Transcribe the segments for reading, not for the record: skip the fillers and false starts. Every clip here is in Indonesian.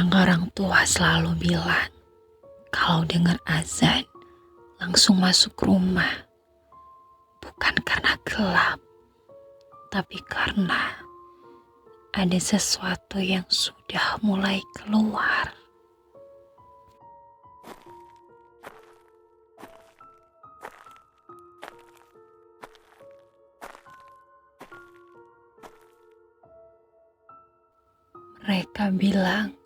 Orang-orang tua selalu bilang kalau dengar azan langsung masuk rumah. Bukan karena gelap, tapi karena ada sesuatu yang sudah mulai keluar. Mereka bilang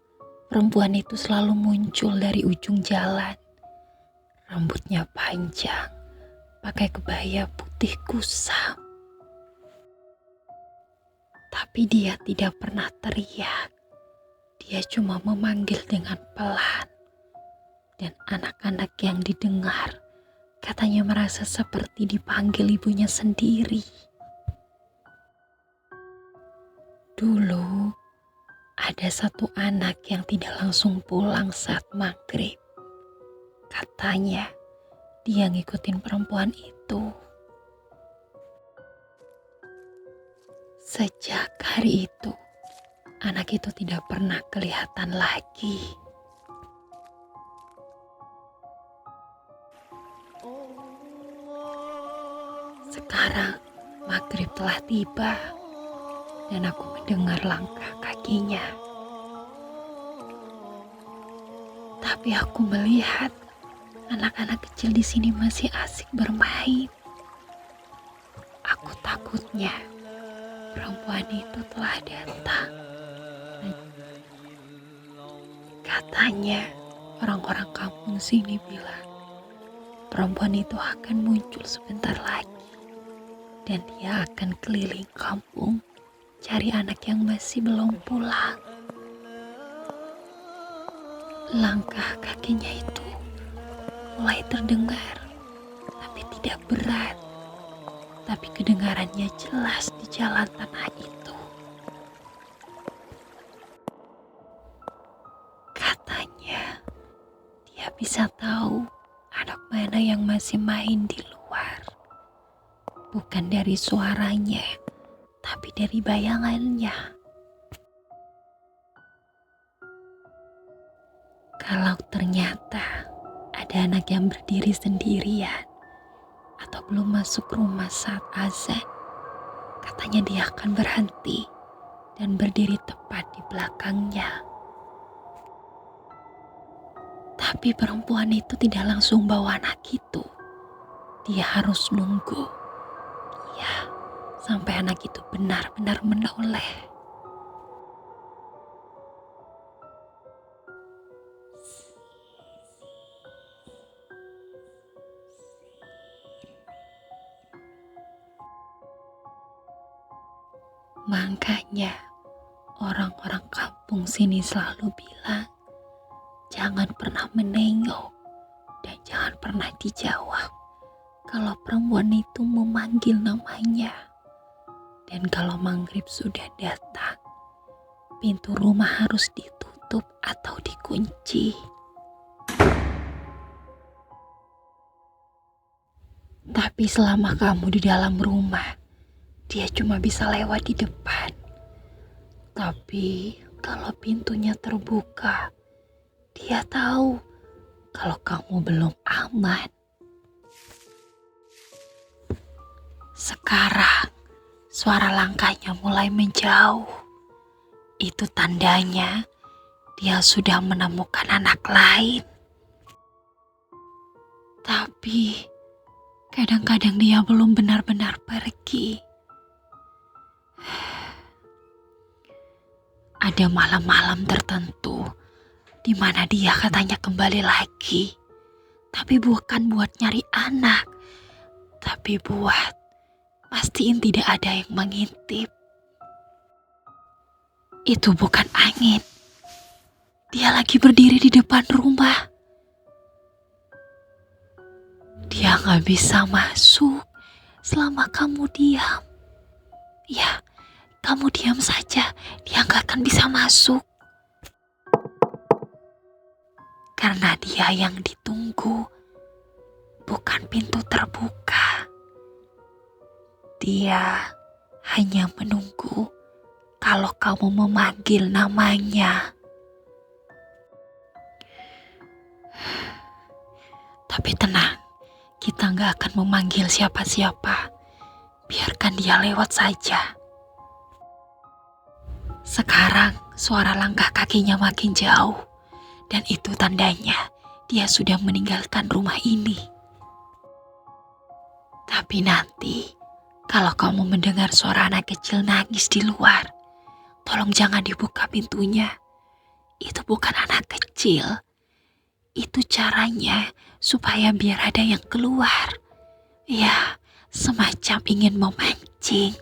perempuan itu selalu muncul dari ujung jalan. Rambutnya panjang, pakai kebaya putih kusam. Tapi dia tidak pernah teriak. Dia cuma memanggil dengan pelan. Dan anak-anak yang didengar katanya merasa seperti dipanggil ibunya sendiri. Dulu ada satu anak yang tidak langsung pulang saat maghrib. Katanya dia ngikutin perempuan itu. Sejak hari itu, anak itu tidak pernah kelihatan lagi. Sekarang maghrib telah tiba dan aku mendengar langkah kakinya. Tapi aku melihat anak-anak kecil di sini masih asik bermain. Aku takutnya perempuan itu telah datang. Katanya orang-orang kampung sini bilang perempuan itu akan muncul sebentar lagi. Dan dia akan keliling kampung cari anak yang masih belum pulang. Langkah kakinya itu mulai terdengar, tapi tidak berat. Tapi kedengarannya jelas di jalan tanah itu. Katanya dia bisa tahu anak mana yang masih main di luar. Bukan dari suaranya, tapi dari bayangannya. Kalau ternyata ada anak yang berdiri sendirian atau belum masuk rumah saat azan, katanya dia akan berhenti dan berdiri tepat di belakangnya. Tapi perempuan itu tidak langsung bawa anak itu. Dia harus nunggu. Ya, sampai anak itu benar-benar menoleh. Makanya orang-orang kampung sini selalu bilang, jangan pernah menengok dan jangan pernah dijawab kalau perempuan itu memanggil namanya. Dan kalau maghrib sudah datang, pintu rumah harus ditutup atau dikunci. Tapi selama kamu di dalam rumah, dia cuma bisa lewat di depan. Tapi kalau pintunya terbuka, dia tahu kalau kamu belum aman. Sekarang suara langkahnya mulai menjauh. Itu tandanya dia sudah menemukan anak lain. Tapi kadang-kadang dia belum benar-benar pergi. Ada malam-malam tertentu di mana dia katanya kembali lagi. Tapi bukan buat nyari anak, tapi buat pastiin tidak ada yang mengintip. Itu bukan angin. Dia lagi berdiri di depan rumah. Dia gak bisa masuk selama kamu diam. Ya, kamu diam saja. Dia gak akan bisa masuk. Karena dia yang ditunggu, bukan pintu terbuka. Dia hanya menunggu kalau kamu memanggil namanya. Tapi tenang, kita nggak akan memanggil siapa-siapa. Biarkan dia lewat saja. Sekarang suara langkah kakinya makin jauh. Dan itu tandanya dia sudah meninggalkan rumah ini. Tapi nanti, kalau kamu mendengar suara anak kecil nangis di luar, tolong jangan dibuka pintunya. Itu bukan anak kecil. Itu caranya supaya biar ada yang keluar. Ya, semacam ingin memancing.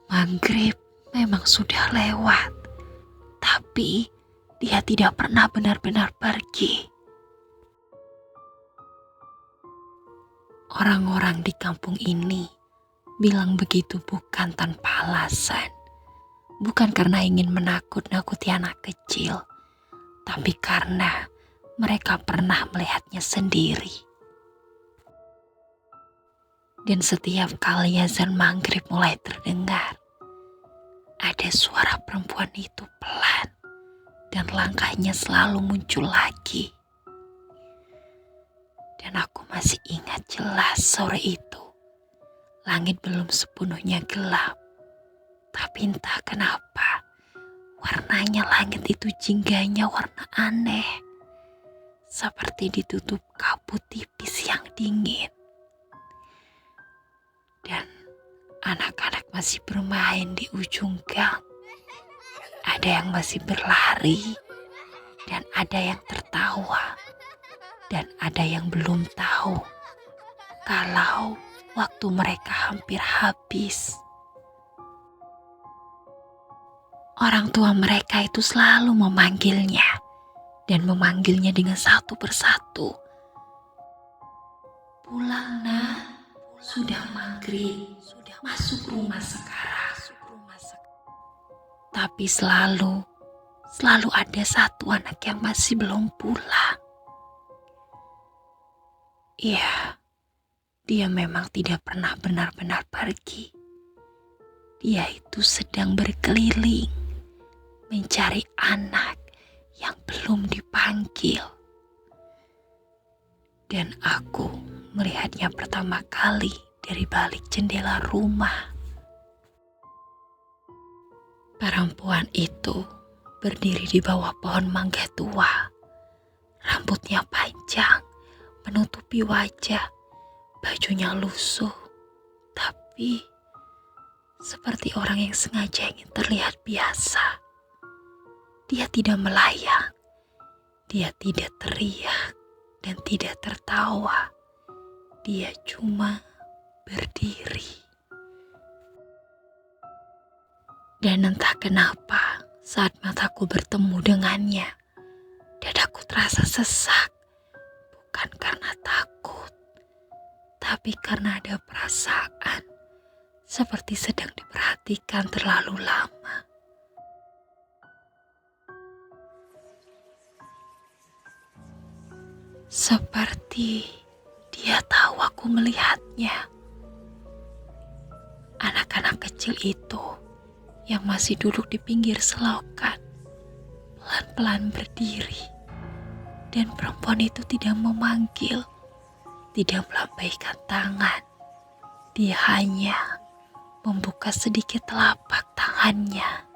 Maghrib memang sudah lewat, tapi dia tidak pernah benar-benar pergi. Orang-orang di kampung ini bilang begitu bukan tanpa alasan. Bukan karena ingin menakut-nakuti anak kecil, tapi karena mereka pernah melihatnya sendiri. Dan setiap kali azan maghrib mulai terdengar, ada suara perempuan itu pelan dan langkahnya selalu muncul lagi. Dan aku masih ingat jelas sore itu, langit belum sepenuhnya gelap. Tapi entah kenapa, warnanya langit itu jingganya warna aneh. Seperti ditutup kabut tipis yang dingin. Dan anak-anak masih bermain di ujung gang. Ada yang masih berlari, dan ada yang tertawa, dan ada yang belum tahu kalau waktu mereka hampir habis. Orang tua mereka itu selalu memanggilnya, dan memanggilnya dengan satu persatu. Pulang nak, sudah maghrib, masuk rumah sekarang. Tapi selalu ada satu anak yang masih belum pulang. Iya, dia memang tidak pernah benar-benar pergi. Dia itu sedang berkeliling, mencari anak yang belum dipanggil. Dan aku melihatnya pertama kali dari balik jendela rumah. Perempuan itu berdiri di bawah pohon mangga tua. Rambutnya panjang, menutupi wajah, bajunya lusuh, tapi seperti orang yang sengaja ingin terlihat biasa. Dia tidak melayang, dia tidak teriak, dan tidak tertawa. Dia cuma berdiri. Dan entah kenapa, saat mataku bertemu dengannya, dadaku terasa sesak. Bukan karena takut, tapi karena ada perasaan seperti sedang diperhatikan terlalu lama. Seperti dia tahu aku melihatnya. Anak-anak kecil itu yang masih duduk di pinggir selokan pelan-pelan berdiri. Dan perempuan itu tidak memanggil, tidak melambaikan tangan. Dia hanya membuka sedikit telapak tangannya.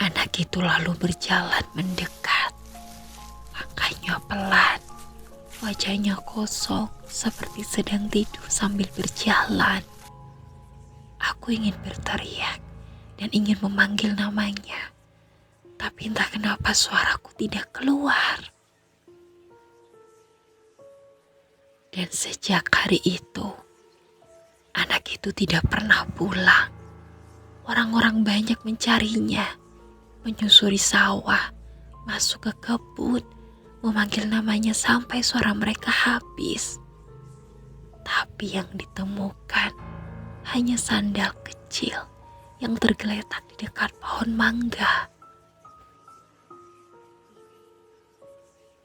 Anak itu lalu berjalan mendekat. Langkahnya pelan, wajahnya kosong seperti sedang tidur sambil berjalan. Aku ingin berteriak dan ingin memanggil namanya. Tapi entah kenapa suaraku tidak keluar. Dan sejak hari itu, anak itu tidak pernah pulang. Orang-orang banyak mencarinya, menyusuri sawah, masuk ke kebun, memanggil namanya sampai suara mereka habis. Tapi yang ditemukan hanya sandal kecil yang tergeletak di dekat pohon mangga.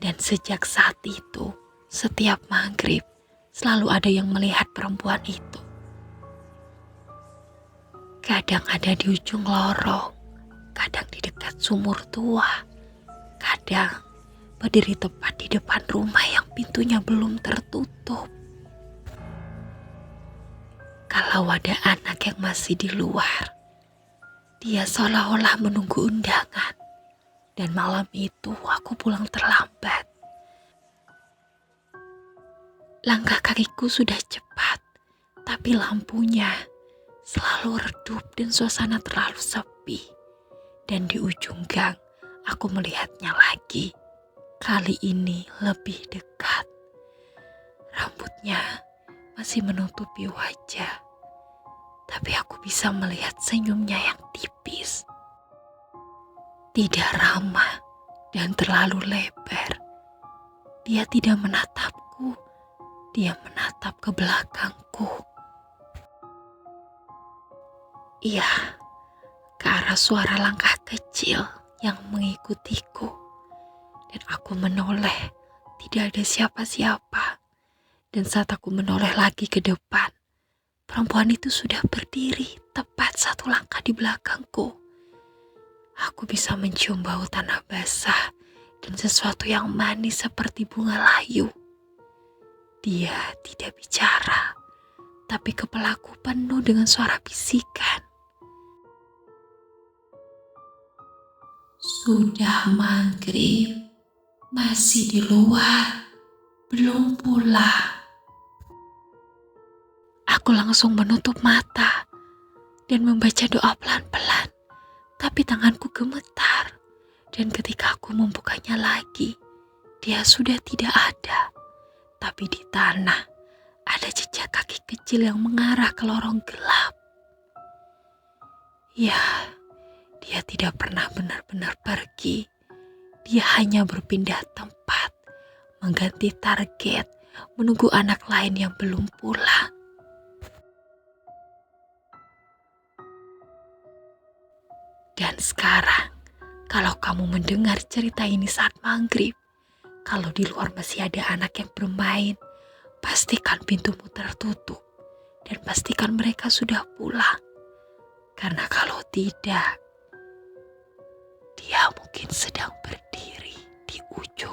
Dan sejak saat itu, setiap maghrib selalu ada yang melihat perempuan itu. Kadang ada di ujung lorong, kadang di dekat sumur tua, kadang berdiri tepat di depan rumah yang pintunya belum tertutup. Kalau ada anak yang masih di luar, dia seolah-olah menunggu undangan. Dan malam itu aku pulang terlambat. Langkah kakiku sudah cepat, tapi lampunya selalu redup dan suasana terlalu sepi. Dan di ujung gang, aku melihatnya lagi. Kali ini lebih dekat. Rambutnya masih menutupi wajah, tapi aku bisa melihat senyumnya yang tipis. Tidak ramah dan terlalu lebar. Dia tidak menatapku, dia menatap ke belakangku. Iya, ke arah suara langkah kecil yang mengikutiku. Dan aku menoleh, tidak ada siapa-siapa. Dan saat aku menoleh lagi ke depan, perempuan itu sudah berdiri tepat satu langkah di belakangku. Aku bisa mencium bau tanah basah dan sesuatu yang manis seperti bunga layu. Dia tidak bicara, tapi kepalaku penuh dengan suara bisikan. Sudah maghrib, masih di luar, belum pulang. Aku langsung menutup mata dan membaca doa pelan-pelan, tapi tanganku gemetar. Dan ketika aku membukanya lagi, dia sudah tidak ada. Tapi di tanah ada jejak kaki kecil yang mengarah ke lorong gelap. Ya, dia tidak pernah benar-benar pergi. Dia hanya berpindah tempat, mengganti target, menunggu anak lain yang belum pulang. Dan sekarang, kalau kamu mendengar cerita ini saat maghrib, kalau di luar masih ada anak yang bermain, pastikan pintumu tertutup dan pastikan mereka sudah pulang. Karena kalau tidak, dia mungkin sedang berdiri di ujung